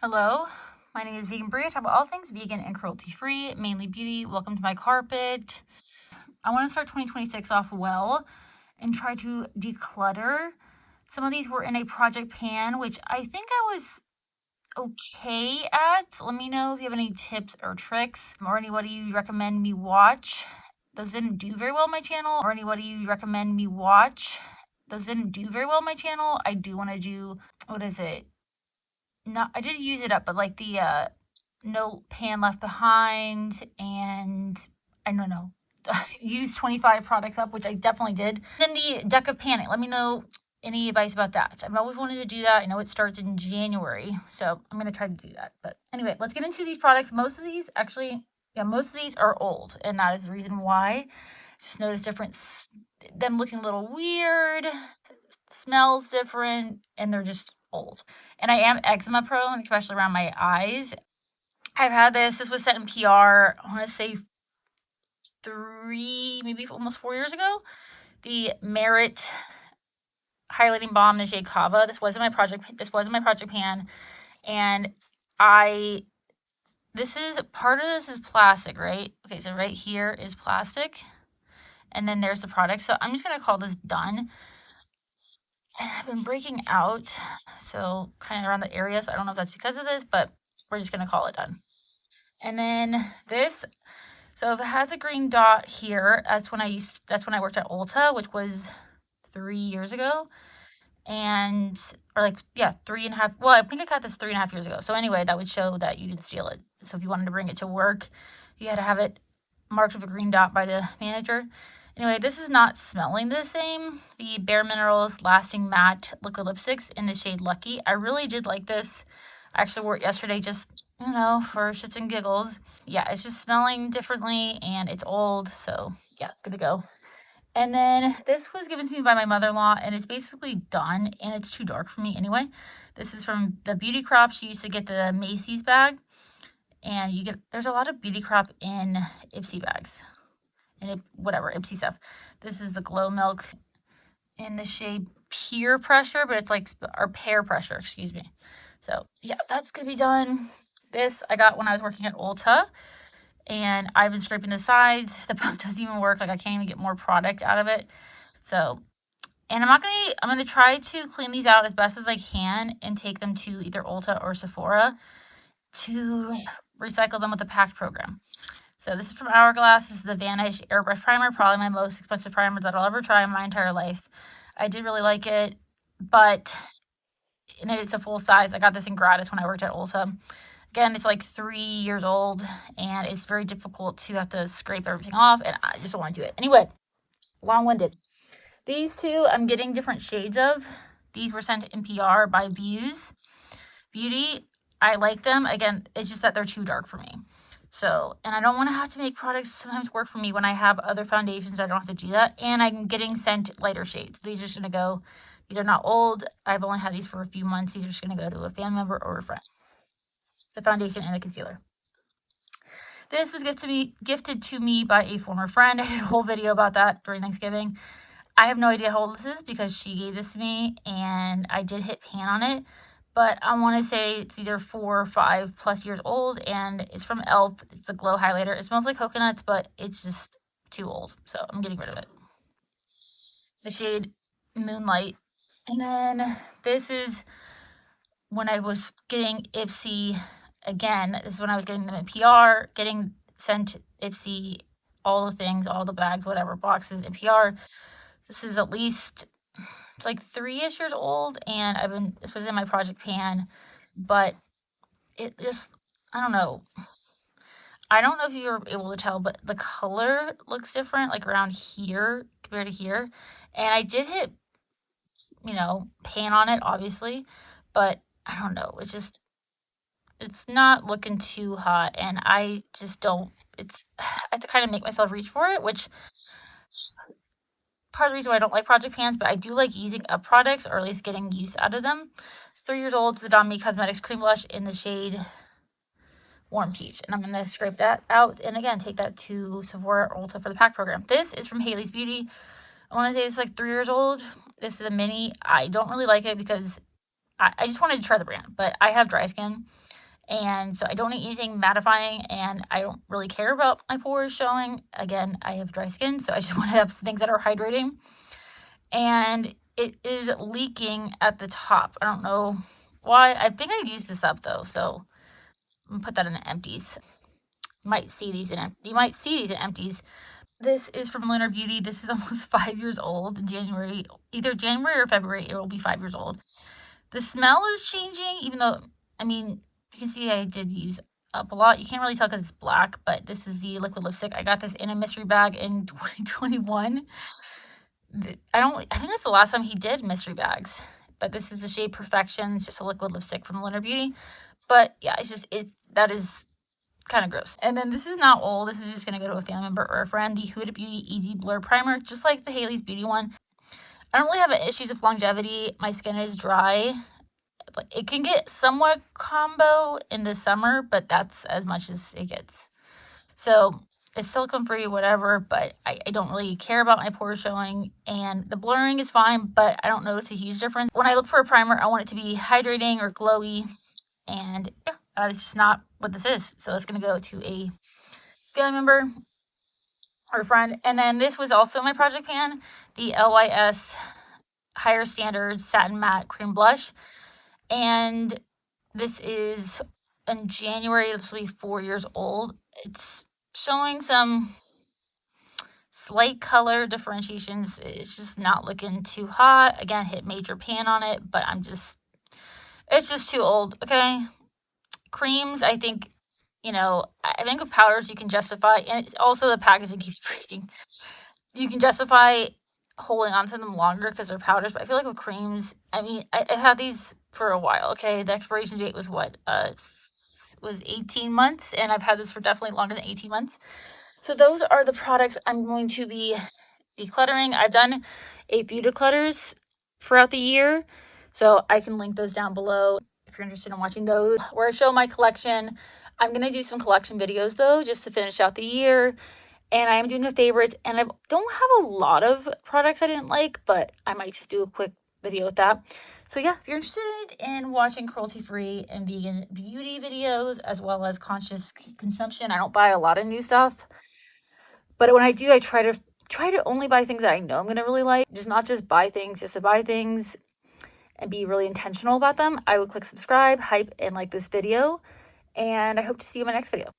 Hello, my name is Vegan Brie. I talk about all things vegan and cruelty-free, mainly beauty. Welcome to my carpet. I want to start 2026 off well and try to declutter. Some of these were in a project pan, which I think I was okay at. Let me know if you have any tips or tricks or anybody you recommend me watch. Those didn't do very well on my channel, or anybody you recommend me watch. Those didn't do very well on my channel. I do want to do, what is it? Not, I did use it up, but like the no pan left behind, and I don't know, use 25 products up, which I definitely did. Then the deck of panic. Let me know any advice about that. I've always wanted to do that. I know it starts in January, so I'm going to try to do that. But anyway, let's get into these products. Most of these actually, most of these are old, and that is the reason why. Just notice difference, them looking a little weird, smells different, and they're just old. And I am eczema prone, especially around my eyes. I've had this was sent in PR, I want to say 3, maybe almost 4 years ago. The Merit highlighting balm in the shade Kava. This was in my project pan, and this is part of this is plastic, right? Okay, so right here is plastic, and then there's the product. So I'm just gonna call this done. And I've been breaking out, so kind of around the area. So I don't know if that's because of this, but we're just gonna call it done. And then this, so if it has a green dot here, that's when I worked at Ulta, which was 3 years ago. And, or like, yeah, 3.5, well, I think I got this 3.5 years ago. So anyway, that would show that you didn't steal it. So if you wanted to bring it to work, you had to have it marked with a green dot by the manager. Anyway, this is not smelling the same. The Bare Minerals Lasting Matte Liquid Lipsticks in the shade Lucky. I really did like this. I actually wore it yesterday just, for shits and giggles. Yeah, it's just smelling differently, and it's old, so yeah, it's gonna go. And then this was given to me by my mother-in-law, and it's basically done, and it's too dark for me anyway. This is from the Beauty Crop. She used to get the Macy's bag, and there's a lot of Beauty Crop in Ipsy bags, and Ipsy stuff. This is the Glow Milk in the shade Peer Pressure, but it's like, or Pear Pressure, excuse me. So yeah, that's gonna be done. This I got when I was working at Ulta, and I've been scraping the sides. The pump doesn't even work. Like, I can't even get more product out of it. So, and I'm gonna try to clean these out as best as I can and take them to either Ulta or Sephora to recycle them with the packed program. So this is from Hourglass. This is the Vanish Airbrush Primer, probably my most expensive primer that I'll ever try in my entire life. I did really like it, but it's a full size. I got this in gratis when I worked at Ulta. Again, it's like 3 years old, and it's very difficult to have to scrape everything off, and I just don't want to do it. Anyway, long-winded. These two, I'm getting different shades of. These were sent in PR by Views Beauty. I like them. Again, it's just that they're too dark for me. So, and I don't want to have to make products sometimes work for me when I have other foundations. I don't have to do that. And I'm getting sent lighter shades. These are just going to go, these are not old. I've only had these for a few months. These are just going to go to a family member or a friend. The foundation and the concealer. This was gifted to me by a former friend. I did a whole video about that during Thanksgiving. I have no idea how old this is because she gave this to me, and I did hit pan on it. But I want to say it's either 4 or 5 plus years old, and it's from e.l.f. It's a glow highlighter. It smells like coconuts, but it's just too old, so I'm getting rid of it. The shade Moonlight. And then this is when I was getting Ipsy. Again, this is when I was getting them in PR, getting sent Ipsy, all the things, all the bags, whatever, boxes in PR. This is at least, it's like 3-ish years old, and this was in my project pan, but it just, I don't know. I don't know if you were able to tell, but the color looks different, like around here compared to here. And I did hit, pan on it, obviously, but I don't know. It's not looking too hot, and I just don't, I have to kind of make myself reach for it, which part of the reason why I don't like project pans, but I do like using up products, or at least getting use out of them. It's 3 years old. It's the Nomad Cosmetics Cream Blush in the shade Warm Peach, and I'm going to scrape that out, and again, take that to Sephora or Ulta for the pack program. This is from Haley's Beauty. I want to say it's like 3 years old. This is a mini. I don't really like it because I just wanted to try the brand, but I have dry skin, And so I don't need anything mattifying, and I don't really care about my pores showing. Again, I have dry skin, so I just want to have things that are hydrating. And it is leaking at the top. I don't know why. I think I used this up though, so I'm gonna put that in the empties. You might see these in empties. This is from Lunar Beauty. This is almost 5 years old in January. Either January or February, it will be 5 years old. The smell is changing, even though, I mean, you can see I did use up a lot. You can't really tell because it's black, but this is the liquid lipstick. I got this in a mystery bag in 2021. I think that's the last time he did mystery bags. But this is the shade Perfection. It's just a liquid lipstick from Lunar Beauty. But yeah, that is kind of gross. And then this is not old. This is just going to go to a family member or a friend. The Huda Beauty Easy Blur Primer, just like the Hailey's Beauty one. I don't really have issues with longevity. My skin is dry. It can get somewhat combo in the summer, but that's as much as it gets. So it's silicone free, whatever, but I don't really care about my pores showing, and the blurring is fine, but I don't notice a huge difference. When I look for a primer, I want it to be hydrating or glowy, and yeah, it's just not what this is. So that's going to go to a family member or friend. And then this was also my project pan, the LYS Higher Standards Satin Matte Cream Blush. And this is in January. This will be 4 years old. It's showing some slight color differentiations. It's just not looking too hot. Again, hit major pan on it, but it's just too old. Okay. Creams, I think, I think with powders you can justify, and also the packaging keeps breaking. You can justify holding on to them longer because they're powders, but I feel like with creams, I mean, I've had these for a while. Okay, the expiration date was was 18 months, and I've had this for definitely longer than 18 months. So those are the products I'm going to be decluttering. I've done a few declutters throughout the year, so I can link those down below if you're interested in watching those, where I show my collection. I'm going to do some collection videos though, just to finish out the year. And I am doing a favorites, and I don't have a lot of products I didn't like, but I might just do a quick video with that. So yeah, if you're interested in watching cruelty-free and vegan beauty videos, as well as conscious consumption, I don't buy a lot of new stuff. But when I do, I try to only buy things that I know I'm going to really like. Just not just buy things just to buy things, and be really intentional about them. I would click subscribe, hype, and like this video. And I hope to see you in my next video.